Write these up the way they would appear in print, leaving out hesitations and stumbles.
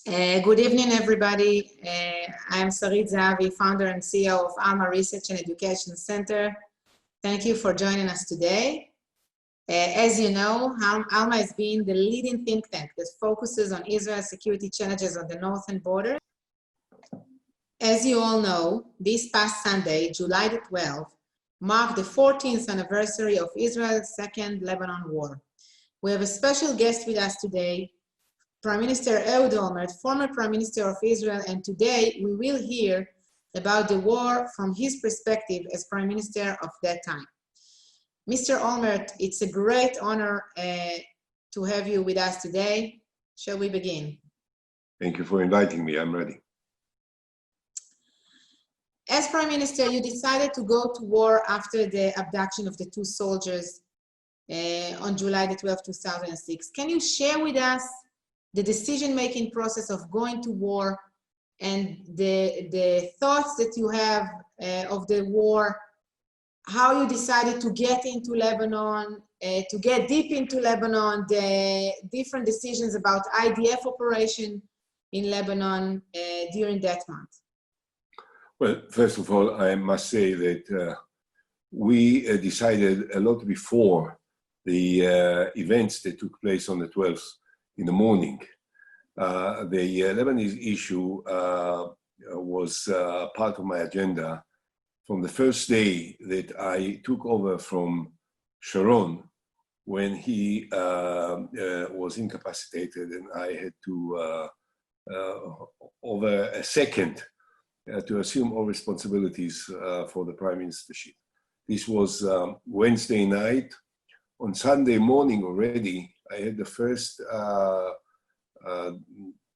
Good evening, everybody. I'm Sarit Zahavi, founder and CEO of Alma Research and Education Center. Thank you for joining us today. As you know, Alma has been the leading think tank that focuses on Israel's security challenges on the northern border. As you all know, this past Sunday, July the 12th, marked the 14th anniversary of Israel's Second Lebanon War. We have a special guest with us today, Prime Minister Ehud Olmert, former Prime Minister of Israel, and today we will hear about the war from his perspective as Prime Minister of that time. Mr. Olmert, it's a great honor to have you with us today. Shall we begin? Thank you for inviting me. I'm ready. As Prime Minister, you decided to go to war after the abduction of the two soldiers on July the 12th, 2006. Can you share with us the decision-making process of going to war and the thoughts that you have of the war, how you decided to get into Lebanon, to get deep into Lebanon, the different decisions about IDF operation in Lebanon during that month? Well, first of all, I must say that we decided a lot before the events that took place on the 12th in the morning. The Lebanese issue was part of my agenda from the first day that I took over from Sharon, when he was incapacitated and I had to, over a second, to assume all responsibilities for the prime ministership. This was Wednesday night. On Sunday morning already, I had the first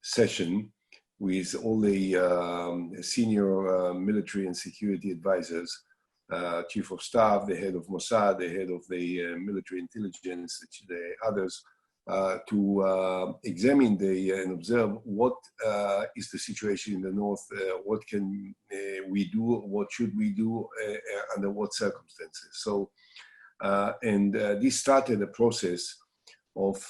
session with all the senior military and security advisors, chief of staff, the head of Mossad, the head of the military intelligence, the others, to examine and observe what is the situation in the north, what can we do, what should we do, under what circumstances. So, this started a process of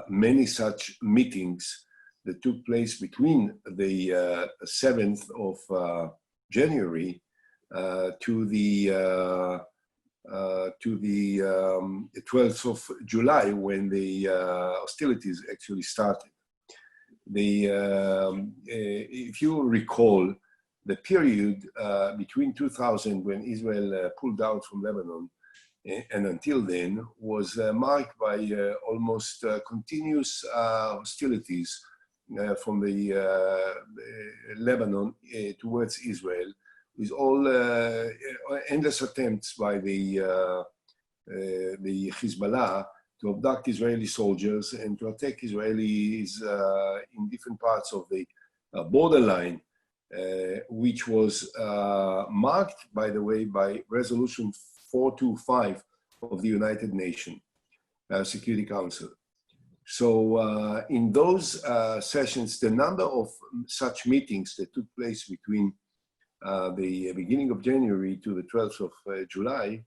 many such meetings that took place between the 7th of January to the 12th of July, when the hostilities actually started. If you recall, the period between 2000, when Israel pulled out from Lebanon, and until then, was marked by almost continuous hostilities from the Lebanon towards Israel, with all endless attempts by the Hezbollah to abduct Israeli soldiers and to attack Israelis in different parts of the borderline, which was marked, by the way, by Resolution 425 of the United Nations Security Council. So in those sessions, the number of such meetings that took place between the beginning of January to the 12th of July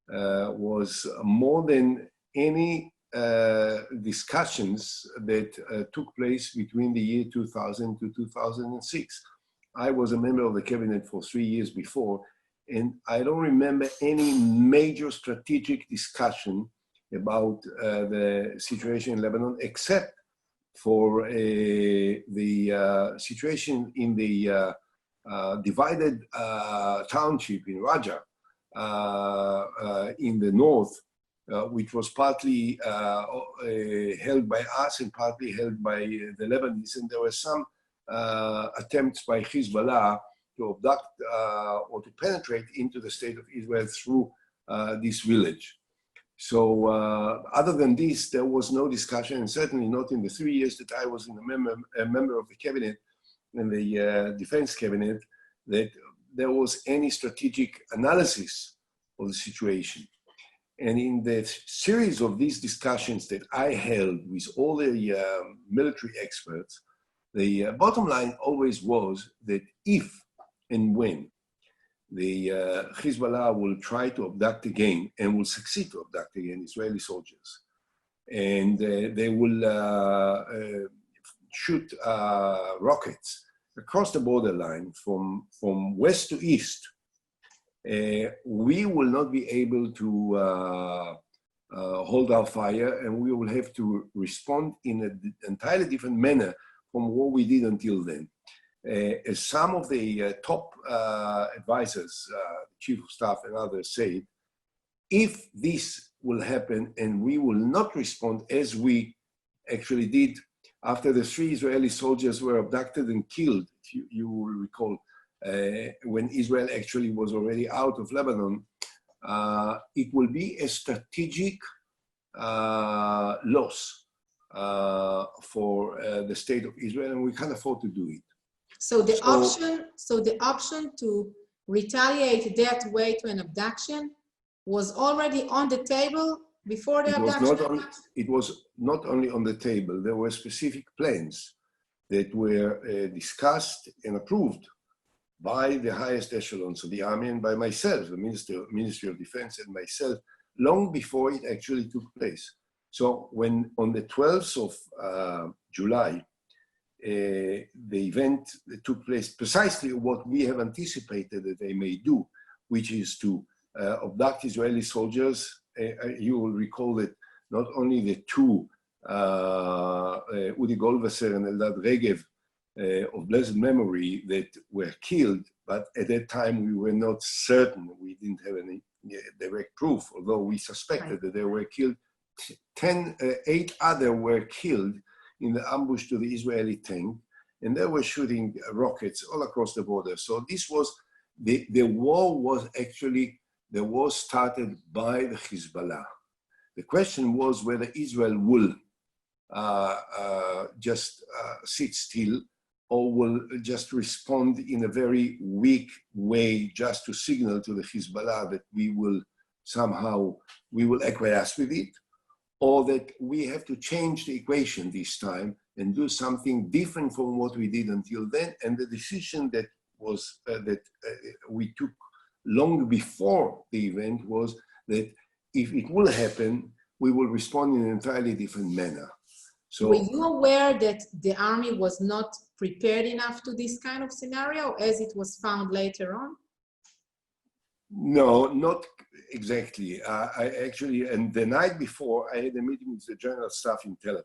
was more than any discussions that took place between the year 2000 to 2006. I was a member of the cabinet for 3 years before, and I don't remember any major strategic discussion about the situation in Lebanon, except for the situation in the divided township in Raja in the north, which was partly held by us and partly held by the Lebanese. And there were some attempts by Hezbollah to abduct or to penetrate into the state of Israel through this village. So other than this, there was no discussion, and certainly not in the 3 years that I was a member of the cabinet and the defense cabinet, that there was any strategic analysis of the situation. And in the series of these discussions that I held with all the military experts, the bottom line always was that if and when the Hezbollah will try to abduct again and will succeed to abduct again Israeli soldiers, and they will shoot rockets across the borderline from west to east, we will not be able to hold our fire, and we will have to respond in an entirely different manner from what we did until then. As some of the top advisors, chief of staff and others said, if this will happen and we will not respond as we actually did after the 3 Israeli soldiers were abducted and killed, if you will recall, when Israel actually was already out of Lebanon, it will be a strategic loss for the state of Israel, and we can't afford to do it. So the option to retaliate that way to an abduction was already on the table before the abduction? It was not only on the table. There were specific plans that were discussed and approved by the highest echelons of the army and by myself, the Ministry of Defense and myself, long before it actually took place. So when on the 12th of July, the event took place precisely what we have anticipated that they may do, which is to abduct Israeli soldiers. You will recall that not only the two, Udi Goldwasser and Eldad Regev, of blessed memory, that were killed, but at that time we were not certain. We didn't have any direct proof, although we suspected that they were killed. 8 others were killed in the ambush to the Israeli tank, and they were shooting rockets all across the border. So this was, the war was actually, the war started by the Hezbollah. The question was whether Israel will just sit still or will just respond in a very weak way just to signal to the Hezbollah that we will somehow, we will acquiesce with it, or that we have to change the equation this time and do something different from what we did until then. And the decision that was we took long before the event was that if it will happen, we will respond in an entirely different manner. So, were you aware that the army was not prepared enough to this kind of scenario as it was found later on? No, not exactly. I actually, and the night before, I had a meeting with the general staff in Tel Aviv.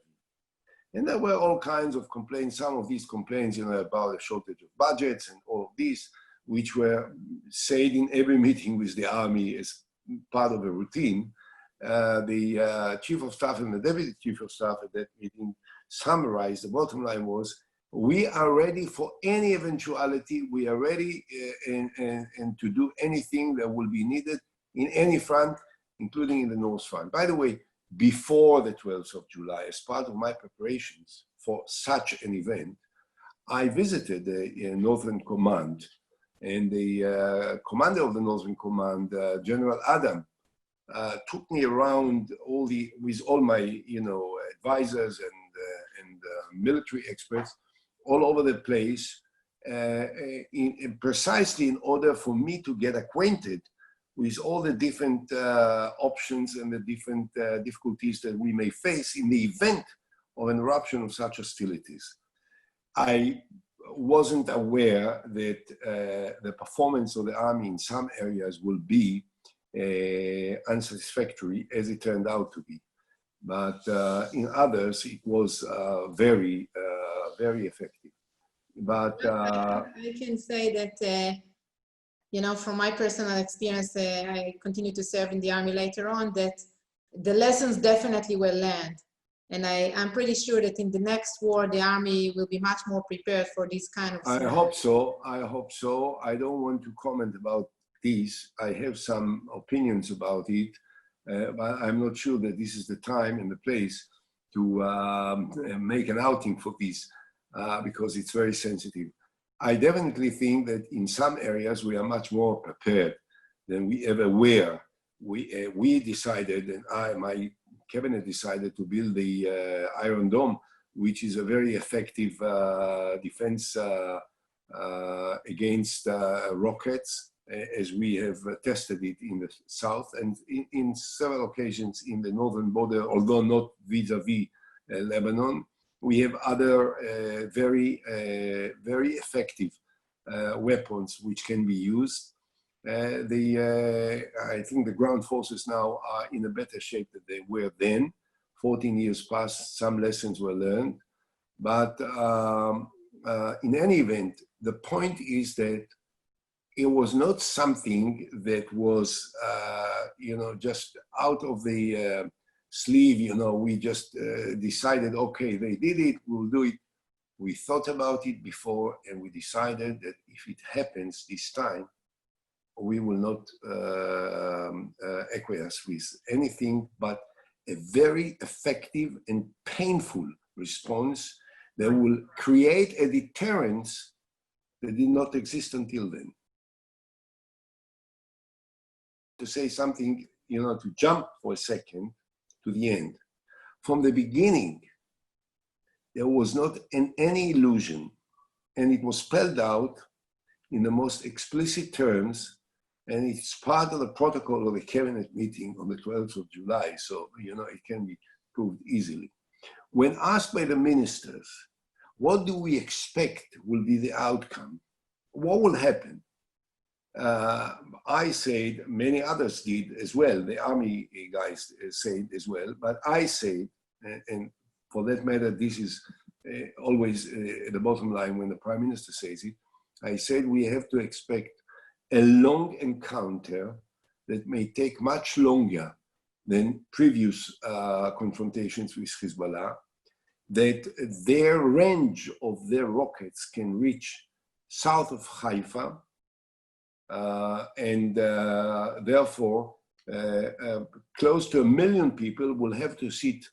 And there were all kinds of complaints, some of these complaints, about a shortage of budgets and all of this, which were said in every meeting with the army as part of a routine. The chief of staff and the deputy chief of staff at that meeting summarized, the bottom line was, we are ready for any eventuality. We are ready and to do anything that will be needed in any front, including in the North Front. By the way, before the 12th of July, as part of my preparations for such an event, I visited the Northern Command, and the commander of the Northern Command, General Adam, took me around with all my advisors and military experts all over the place, precisely in order for me to get acquainted with all the different options and the different difficulties that we may face in the event of an eruption of such hostilities. I wasn't aware that the performance of the army in some areas will be unsatisfactory, as it turned out to be. But in others, it was very effective. But I can say that, from my personal experience, I continue to serve in the army later on, that the lessons definitely were learned. And I'm pretty sure that in the next war, the army will be much more prepared for this kind of scenario. I hope so. I hope so. I don't want to comment about this. I have some opinions about it, but I'm not sure that this is the time and the place to make an outing for this, because it's very sensitive. I definitely think that in some areas we are much more prepared than we ever were. We decided, and my cabinet decided, to build the Iron Dome, which is a very effective defense against rockets, as we have tested it in the south and in several occasions in the northern border, although not vis-a-vis Lebanon. we have other very effective weapons which can be used. I think the ground forces now are in a better shape than they were then. 14 years passed, some lessons were learned. But in any event, the point is that it was not something that was, just out of the sleeve, we just decided, okay, they did it, we'll do it. We thought about it before, and we decided that if it happens this time, we will not acquiesce with anything but a very effective and painful response that will create a deterrence that did not exist until then. To say something, to jump for a second to the end. From the beginning, there was not any illusion, and it was spelled out in the most explicit terms, and it's part of the protocol of the cabinet meeting on the 12th of July, so it can be proved easily. When asked by the ministers, what do we expect will be the outcome? What will happen? I said, many others did as well, the army guys said as well, but I said, and for that matter, this is always at the bottom line when the Prime Minister says it, I said we have to expect a long encounter that may take much longer than previous confrontations with Hezbollah, that their range of their rockets can reach south of Haifa, and therefore close to 1 million people will have to sit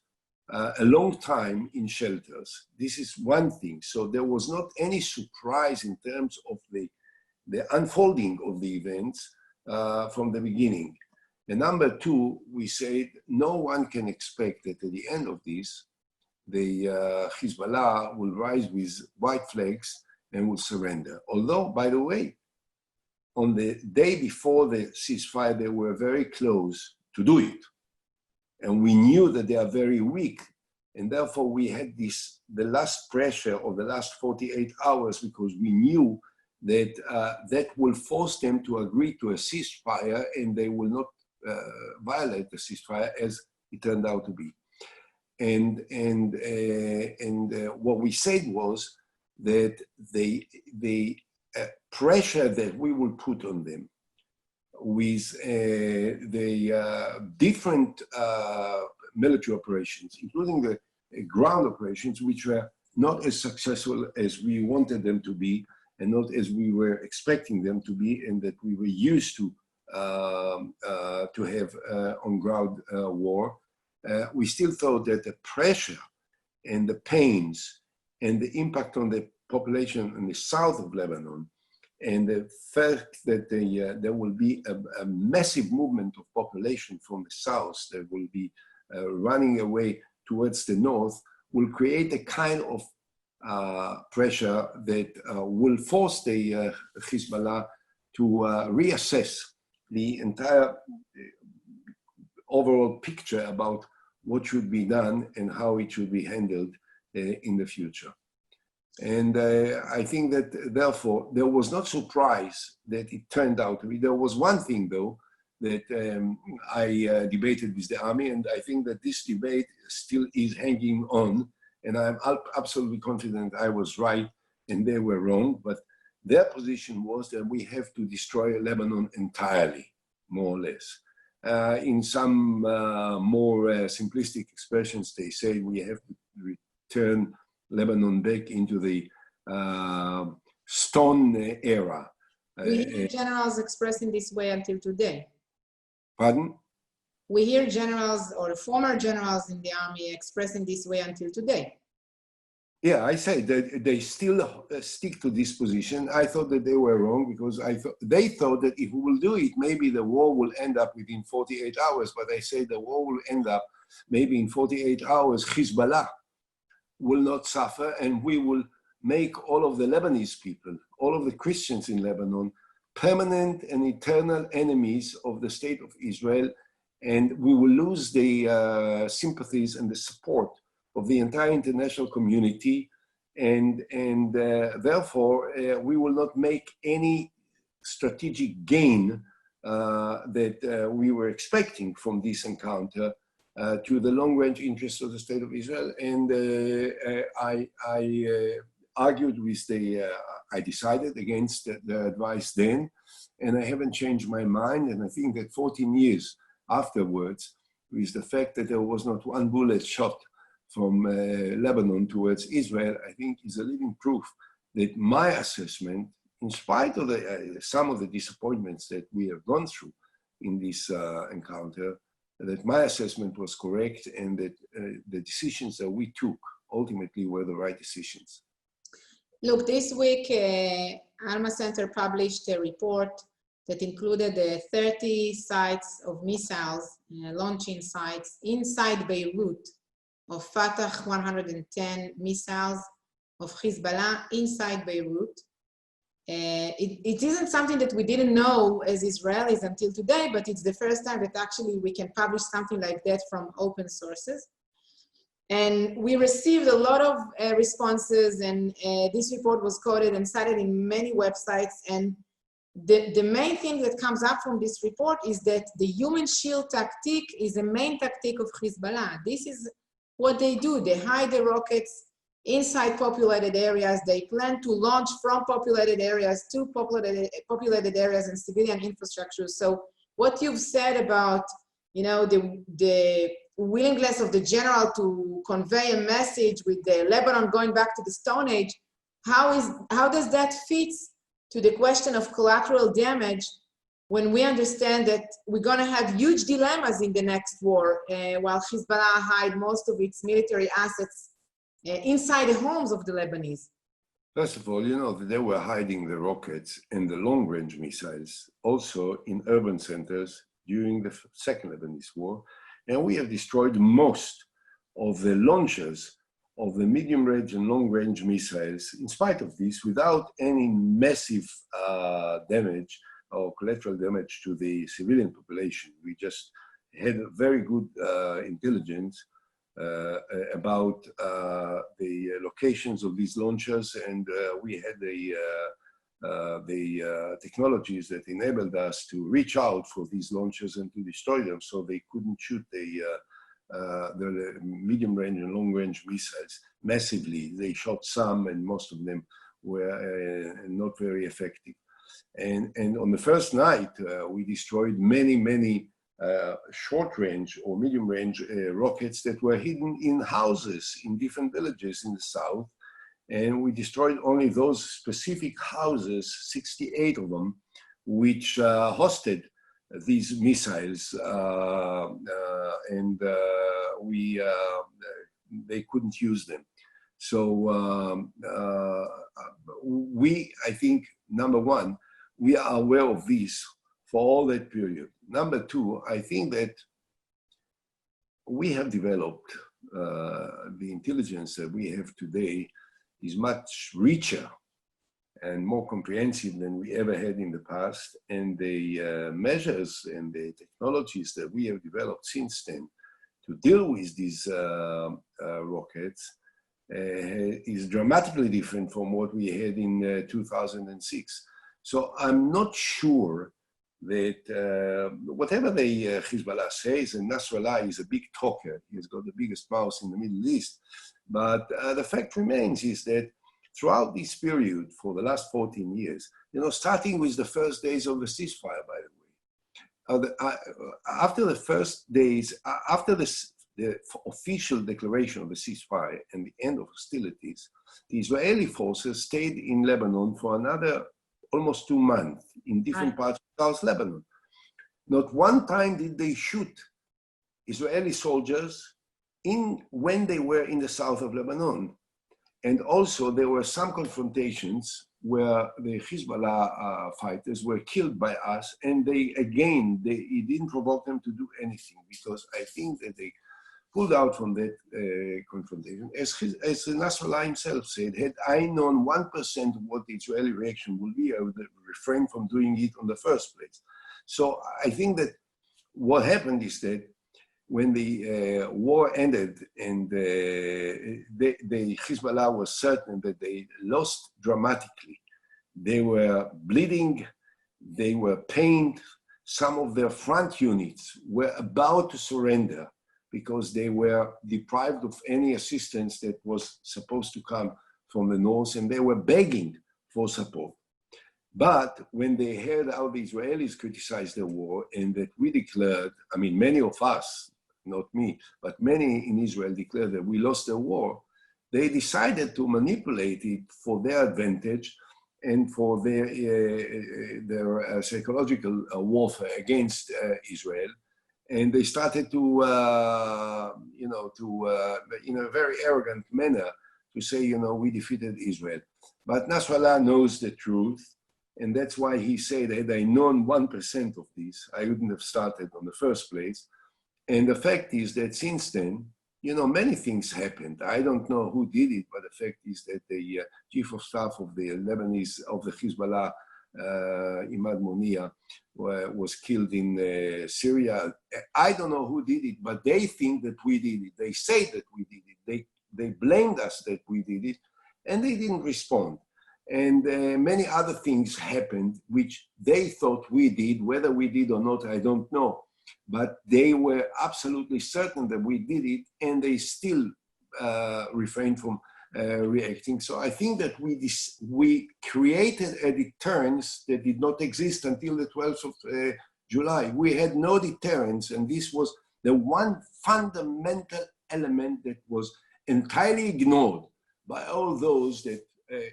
a long time in shelters. This is one thing. So there was not any surprise in terms of the unfolding of the events from the beginning. And number two, we said no one can expect that at the end of this, the Hezbollah will rise with white flags and will surrender. Although, by the way, on the day before the ceasefire, they were very close to do it. And we knew that they are very weak. And therefore we had the last pressure of the last 48 hours, because we knew that that will force them to agree to a ceasefire, and they will not violate the ceasefire as it turned out to be. And what we said was that the pressure that we will put on them with the different military operations, including the ground operations, which were not as successful as we wanted them to be, and not as we were expecting them to be, and that we were used to have on-ground war. We still thought that the pressure and the pains and the impact on the population in the south of Lebanon, and the fact that there will be a massive movement of population from the south that will be running away towards the north, will create a kind of pressure that will force the Hezbollah to reassess the entire overall picture about what should be done and how it should be handled in the future. And I think that, therefore, there was not surprise that it turned out to be. There was one thing, though, that I debated with the army, and I think that this debate still is hanging on, and I'm absolutely confident I was right and they were wrong, but their position was that we have to destroy Lebanon entirely, more or less. In some more simplistic expressions, they say we have to return Lebanon back into the stone era. We hear generals expressing this way until today. Pardon? We hear generals or former generals in the army expressing this way until today. Yeah, I say that they still stick to this position. I thought that they were wrong, because they thought that if we will do it, maybe the war will end up within 48 hours. But I say the war will end up maybe in 48 hours. Hezbollah will not suffer, and we will make all of the Lebanese people, all of the Christians in Lebanon, permanent and eternal enemies of the state of Israel, and we will lose the sympathies and the support of the entire international community, and therefore we will not make any strategic gain that we were expecting from this encounter to the long-range interests of the State of Israel. And I argued with I decided against the advice then, and I haven't changed my mind. And I think that 14 years afterwards, with the fact that there was not one bullet shot from Lebanon towards Israel, I think is a living proof that my assessment, in spite of some of the disappointments that we have gone through in this encounter, that my assessment was correct, and that the decisions that we took ultimately were the right decisions. Look, this week, Alma Center published a report that included 30 sites of missiles, launching sites inside Beirut, of Fatah 110 missiles, of Hezbollah inside Beirut. It isn't something that we didn't know as Israelis until today, but it's the first time that actually we can publish something like that from open sources. And we received a lot of responses, and this report was quoted and cited in many websites. And the main thing that comes up from this report is that the human shield tactic is the main tactic of Hezbollah. This is what they do. They hide the rockets inside populated areas. They plan to launch from populated areas to populated areas and civilian infrastructure. So what you've said about, you know, the willingness of the general to convey a message with the Lebanon going back to the Stone Age, how does that fit to the question of collateral damage when we understand that we're going to have huge dilemmas in the next war, while Hezbollah hide most of its military assets inside the homes of the Lebanese? First of all, you know, they were hiding the rockets and the long-range missiles also in urban centers during the Second Lebanese War. And we have destroyed most of the launchers of the medium-range and long-range missiles, in spite of this, without any massive damage or collateral damage to the civilian population. We just had a very good intelligence about the locations of these launchers, and we had the technologies that enabled us to reach out for these launchers and to destroy them, so they couldn't shoot the medium-range and long-range missiles massively. They shot some, and most of them were not very effective. And on the first night, we destroyed many short-range or medium-range rockets that were hidden in houses in different villages in the south. And we destroyed only those specific houses, 68 of them, which hosted these missiles, and they couldn't use them. So I think, number one, we are aware of this for all that period. Number two, I think that we have developed the intelligence that we have today is much richer and more comprehensive than we ever had in the past. And the measures and the technologies that we have developed since then to deal with these rockets is dramatically different from what we had in 2006. So I'm not sure that whatever the Hezbollah says, and Nasrallah is a big talker, he's got the biggest mouth in the Middle East, but the fact remains is that throughout this period, for the last 14 years, you know, starting with the first days of the ceasefire, by the way, after the first days, after the official declaration of the ceasefire and the end of hostilities, the Israeli forces stayed in Lebanon for another almost 2 months in different parts of South Lebanon. Not one time did they shoot Israeli soldiers when they were in the south of Lebanon. And also there were some confrontations where the Hezbollah fighters were killed by us, and it didn't provoke them to do anything, because I think that they pulled out from that confrontation. As Nasrallah himself said, had I known 1% of what the Israeli reaction would be, I would have refrained from doing it in the first place. So I think that what happened is that when the war ended and the Hezbollah was certain that they lost dramatically, they were bleeding, they were pained. Some of their front units were about to surrender because they were deprived of any assistance that was supposed to come from the north, and they were begging for support. But when they heard how the Israelis criticized the war and that we declared, I mean, many of us, not me, but many in Israel declared that we lost the war, they decided to manipulate it for their advantage and for their psychological warfare against Israel. And they started to, in a very arrogant manner, to say, we defeated Israel. But Nasrallah knows the truth. And that's why he said, had I known 1% of this, I wouldn't have started on the first place. And the fact is that since then, many things happened. I don't know who did it, but the fact is that the chief of staff of the Lebanese, of the Hezbollah, Imad Monia, was killed in Syria. I don't know who did it, but they think that we did it. They say that we did it. They blamed us that we did it, and they didn't respond. And many other things happened, which they thought we did. Whether we did or not, I don't know. But they were absolutely certain that we did it, and they still refrained from reacting. So I think that we created a deterrence that did not exist until the 12th of July. We had no deterrence, and this was the one fundamental element that was entirely ignored by all those that,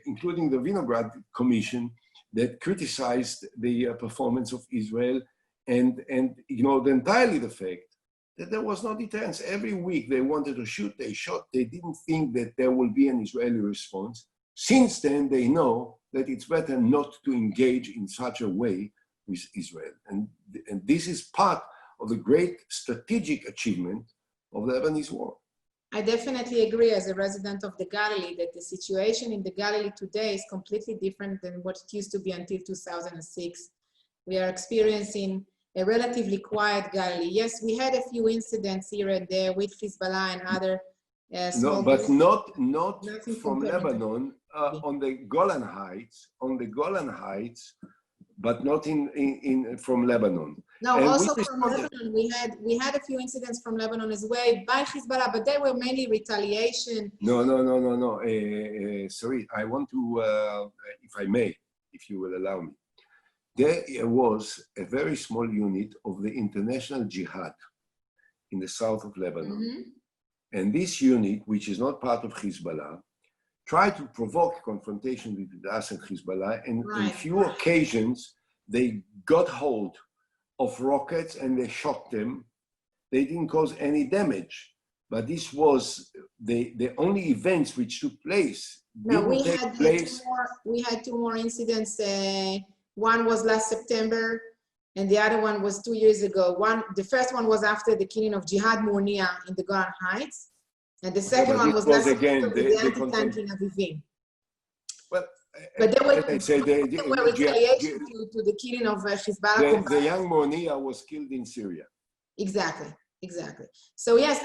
including the Vinograd Commission, that criticized the performance of Israel and ignored entirely the fact that there was no deterrence. Every week they wanted to shoot, they shot. They didn't think that there will be an Israeli response. Since then, they know that it's better not to engage in such a way with Israel. And this is part of the great strategic achievement of the Lebanese war. I definitely agree, as a resident of the Galilee, that the situation in the Galilee today is completely different than what it used to be until 2006. We are experiencing a relatively quiet Galilee. Yes, we had a few incidents here and there with Hezbollah and other small. No, but not from Lebanon, on the Golan Heights, but not from Lebanon. No, and also from Lebanon, we had a few incidents from Lebanon as well by Hezbollah, but they were mainly retaliation. No. Sorry, I want to, if I may, if you will allow me. There was a very small unit of the international jihad in the south of Lebanon. Mm-hmm. And this unit, which is not part of Hezbollah, tried to provoke confrontation with us and Hezbollah. And on few occasions, they got hold of rockets and they shot them. They didn't cause any damage. But this was the only events which took place. No, we had two more incidents. One was last September, and the other one was 2 years ago. The first one was after the killing of Jihad Mournia in the Golan Heights, and the second one was last September with the anti-tank in Avivim. Well, but they were retaliation to the killing of Hezbollah. The young Mournia was killed in Syria. Exactly. So yes,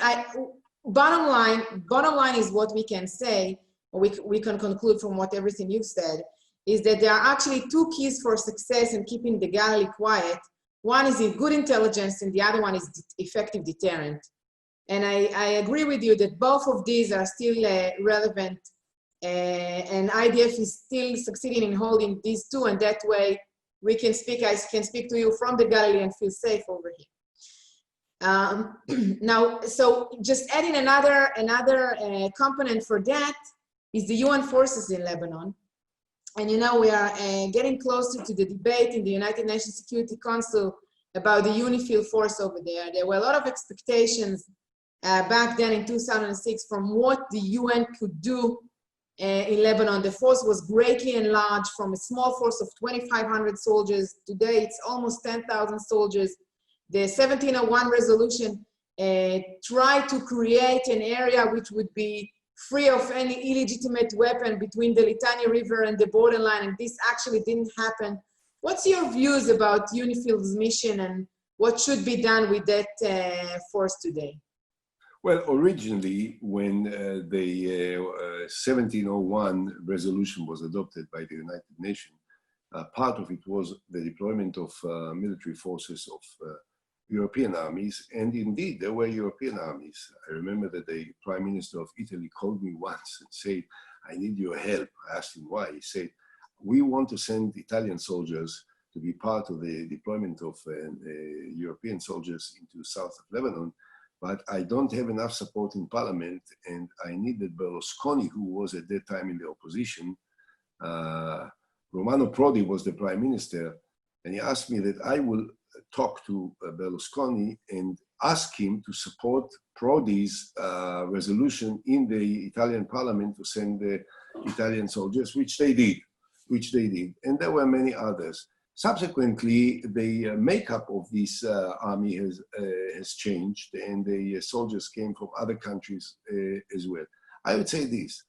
bottom line is what we can say, or we can conclude from everything you've said, is that there are actually two keys for success in keeping the Galilee quiet. One is in good intelligence, and the other one is effective deterrent. And I agree with you that both of these are still relevant, and IDF is still succeeding in holding these two, and that way I can speak to you from the Galilee and feel safe over here. Now, so just adding another component for that is the UN forces in Lebanon. And we are getting closer to the debate in the United Nations Security Council about the UNIFIL force over there. There were a lot of expectations back then in 2006 from what the UN could do in Lebanon. The force was greatly enlarged from a small force of 2,500 soldiers. Today, it's almost 10,000 soldiers. The 1701 resolution tried to create an area which would be free of any illegitimate weapon between the Litani River and the borderline, and this actually didn't happen. What's your views about UNIFIL's mission, and what should be done with that force today? Well, originally, when the 1701 resolution was adopted by the United Nations, part of it was the deployment of military forces of European armies, and indeed there were European armies. I remember that the Prime Minister of Italy called me once and said, "I need your help." I asked him why. He said, "We want to send Italian soldiers to be part of the deployment of European soldiers into south of Lebanon, but I don't have enough support in parliament, and I needed Berlusconi, who was at that time in the opposition. Romano Prodi was the prime minister, and he asked me that I will talk to Berlusconi and ask him to support Prodi's resolution in the Italian parliament to send the Italian soldiers, which they did. And there were many others. Subsequently, the makeup of this army has changed, and the soldiers came from other countries as well. I would say this,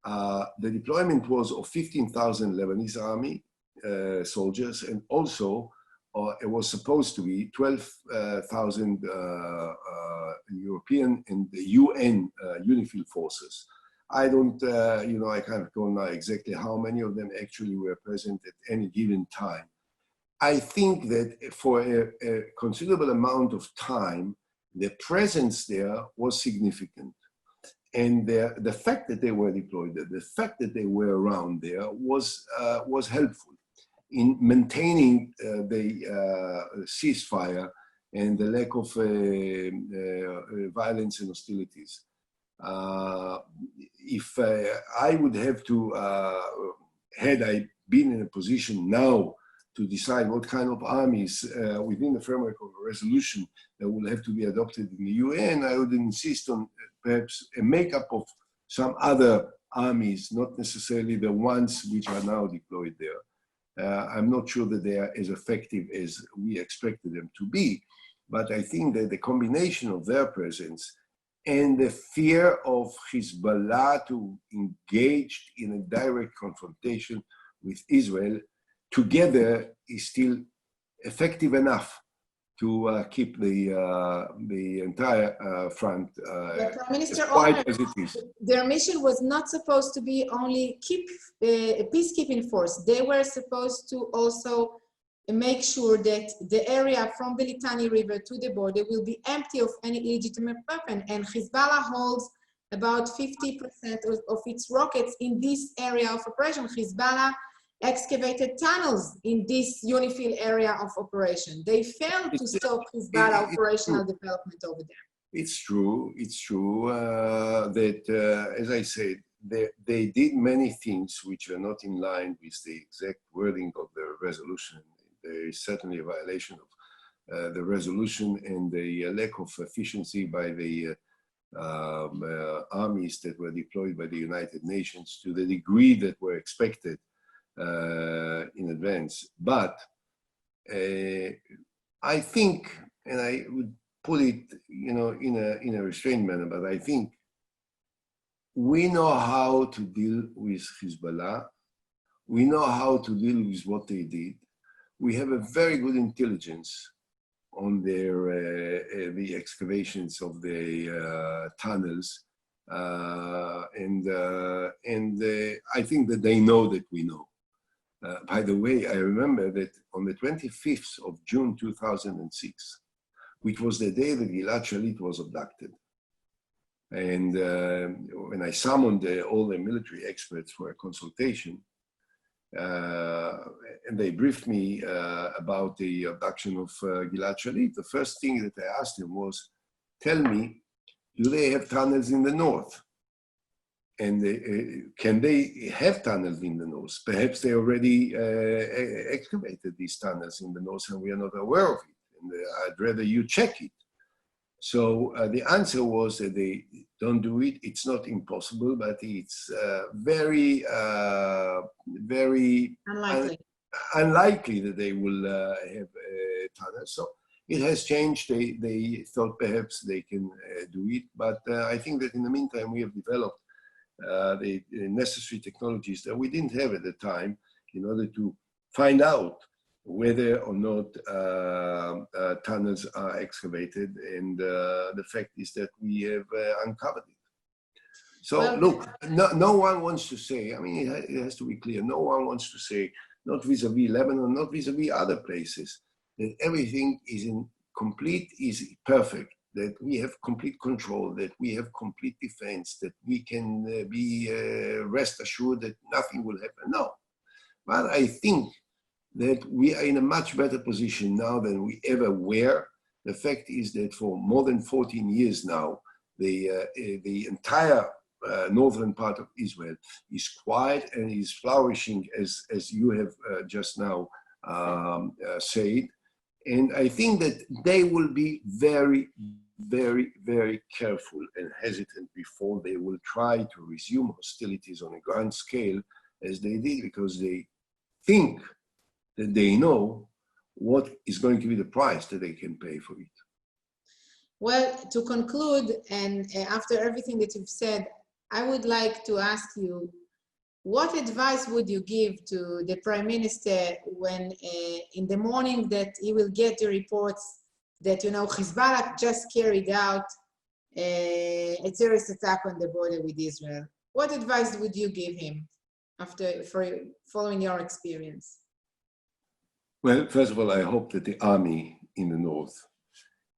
the deployment was of 15,000 Lebanese army soldiers, and also it was supposed to be 12,000 European and UN UNIFIL forces. I don't, I can't go now exactly how many of them actually were present at any given time. I think that for a considerable amount of time, the presence there was significant. And the fact that they were deployed there, the fact that they were around there was helpful in maintaining the ceasefire and the lack of violence and hostilities. If I would have to, had I been in a position now to decide what kind of armies within the framework of a resolution that will have to be adopted in the UN, I would insist on perhaps a makeup of some other armies, not necessarily the ones which are now deployed there. I'm not sure that they are as effective as we expected them to be, but I think that the combination of their presence and the fear of Hezbollah to engage in a direct confrontation with Israel together is still effective enough to keep the entire front Prime Minister as quiet Olmert, as it is. Their mission was not supposed to be only keep a peacekeeping force. They were supposed to also make sure that the area from the Litani River to the border will be empty of any illegitimate weapon. And Hezbollah holds about 50% of its rockets in this area of operation. Hezbollah excavated tunnels in this UNIFIL area of operation. They failed to stop Hezbollah operational development over there. It's true that, as I said, they did many things which are not in line with the exact wording of the resolution. There is certainly a violation of the resolution and the lack of efficiency by the armies that were deployed by the United Nations to the degree that were expected in advance. But I think, and I would put it, in a restrained manner, but I think we know how to deal with Hezbollah. We know how to deal with what they did. We have a very good intelligence on their the excavations of the tunnels, and I think that they know that we know. By the way, I remember that on the 25th of June 2006, which was the day that Gilad Shalit was abducted, and when I summoned all the military experts for a consultation, and they briefed me about the abduction of Gilad Shalit, the first thing that I asked them was, tell me, do they have tunnels in the north? And can they have tunnels in the north? Perhaps they already excavated these tunnels in the north and we are not aware of it. And I'd rather you check it. So the answer was that they don't do it. It's not impossible, but it's very unlikely that they will have tunnels. So it has changed. They thought perhaps they can do it, but I think that in the meantime we have developed the necessary technologies that we didn't have at the time in order to find out whether or not tunnels are excavated, and the fact is that we have uncovered it. So Well, look, no one wants to say, I mean, it has to be clear, no one wants to say, not vis-a-vis Lebanon, not vis-a-vis other places, that everything is perfect, that we have complete control, that we have complete defense, that we can be rest assured that nothing will happen. No, but I think that we are in a much better position now than we ever were. The fact is that for more than 14 years now, the entire northern part of Israel is quiet and is flourishing, as you have just now said. And I think that they will be very, very, very careful and hesitant before they will try to resume hostilities on a grand scale as they did, because they think that they know what is going to be the price that they can pay for it. well, to conclude, and after everything that you've said, I would like to ask you, what advice would you give to the Prime Minister when in the morning that he will get the reports that, you know, Hezbollah just carried out a terrorist attack on the border with Israel? What advice would you give him following your experience? Well, first of all, I hope that the army in the north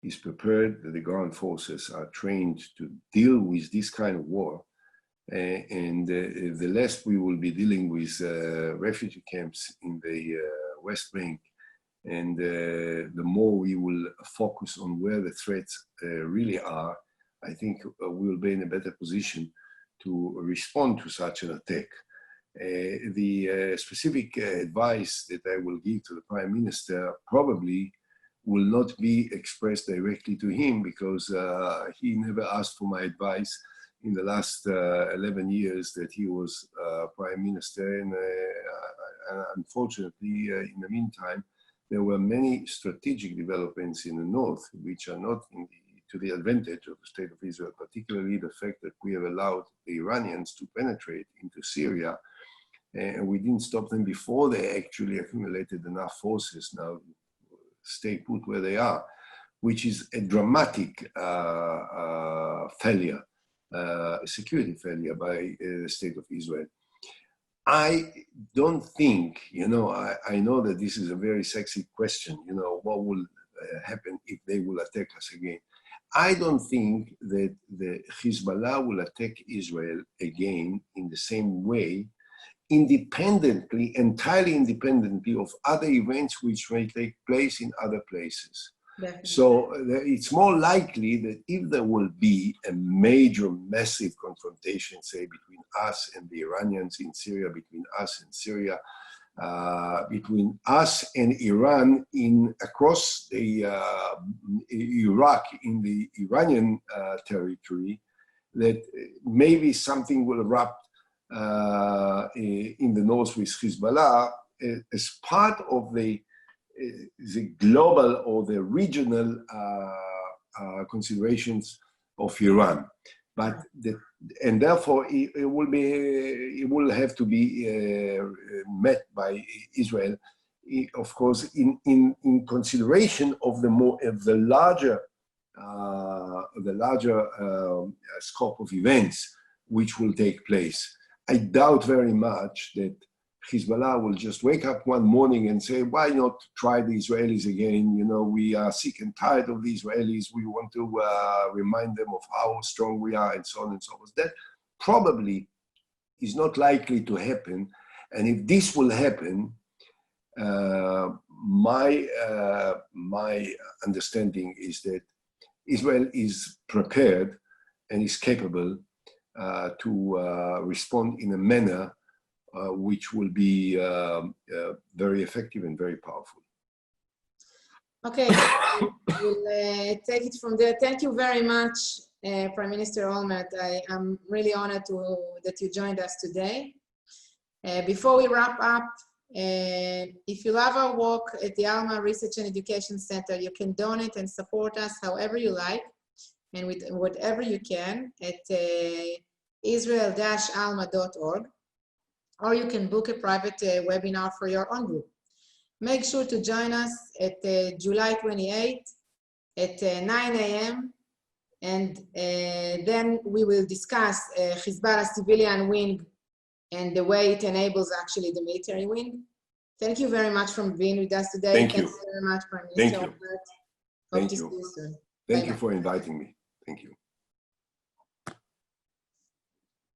is prepared, that the ground forces are trained to deal with this kind of war. And the less we will be dealing with refugee camps in the West Bank, and the more we will focus on where the threats really are, I think we will be in a better position to respond to such an attack. The specific advice that I will give to the Prime Minister probably will not be expressed directly to him, because he never asked for my advice in the last 11 years that he was Prime Minister. And unfortunately, in the meantime, there were many strategic developments in the north which are not to the advantage of the State of Israel, particularly the fact that we have allowed the Iranians to penetrate into Syria, and we didn't stop them before they actually accumulated enough forces now stay put where they are, which is a dramatic failure, security failure by the State of Israel. I don't think, you know, I know that this is a very sexy question, you know, what will happen if they will attack us again? I don't think that the Hezbollah will attack Israel again in the same way, independently, entirely independently of other events which may take place in other places. Definitely. So it's more likely that if there will be a major, massive confrontation, say, between us and the Iranians in Syria, between us and Syria, between us and Iran across the Iraq, in the Iranian territory, that maybe something will erupt in the north with Hezbollah as part of the global or the regional considerations of Iran, but and therefore it will have to be met by Israel, of course, in consideration of the larger scope of events which will take place. I doubt very much that Hezbollah will just wake up one morning and say, why not try the Israelis again? You know, we are sick and tired of the Israelis. We want to remind them of how strong we are, and so on and so forth. That probably is not likely to happen. And if this will happen, my understanding is that Israel is prepared and is capable to respond in a manner which will be very effective and very powerful. Okay, we'll take it from there. Thank you very much, Prime Minister Olmert. I am really honored that you joined us today. Before we wrap up, if you love our work at the Alma Research and Education Center, you can donate and support us however you like and with whatever you can at israel-alma.org, or you can book a private webinar for your own group. make sure to join us at July 28th at 9 a.m. And then we will discuss Hezbollah's civilian wing and the way it enables actually the military wing. Thank you very much for being with us today. Thank you. Thank you very much, Prime Thank Minister you. Olmert. Hope Thank to you. see you soon. Thank Bye-bye. you for inviting me. Thank you.